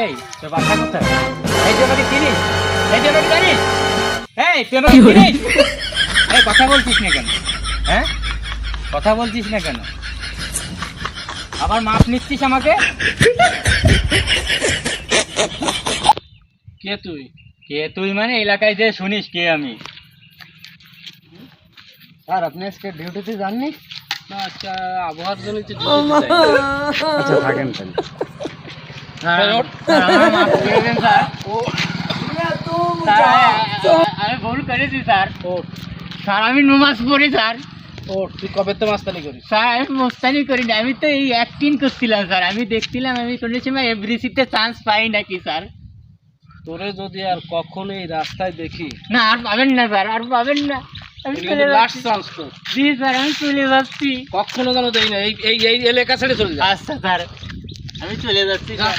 এই তো বাসা কোথায়? এই তুই আমাকে চিনিস? এই তুই আমাকে জানিস? এই তুই আমাকে চিনিস? এই কথা বলছিস না কেন? হ্যাঁ, কথা বলছিস না কেন? আবার মাপ নিচ্ছিস আমাকে? কে তুই? কে তুই মানে এলাকায় যে শুনিস কে আমি? স্যার আপনি আজকে ডিউটিতে যাননি? না, আজকে আবহাওয়ার জন্য তো আচ্ছা থাকেন তাহলে। স্যার, স্যার, আমার মাফ করে দিন, স্যার। স্যার, আমি ভুল করেছি স্যার। স্যার আমি নমাজ পড়ি স্যার। তুই কবে তো মাস্তানি করিস? স্যার আমি মোস্তানি করি না, আমি তো এই অ্যাক্টিং করছিলাম স্যার। আমি দেখছিলাম আমি কোনো সময় এভরিসিতে চান্স পাই নাকি স্যার। তোরে যদি আর কখনো এই রাস্তায় দেখি, না আর পাবেন না স্যার, আর পাবেন না। আমি চলে লাস্ট যাচ্ছি। চান্স তো, জি স্যার আমি চলে যাচ্ছি। কখনো যেন দেই না, এই এই এই এলাকা ছেড়ে চলে যা। আচ্ছা স্যার আমি চলে যাচ্ছি স্যার।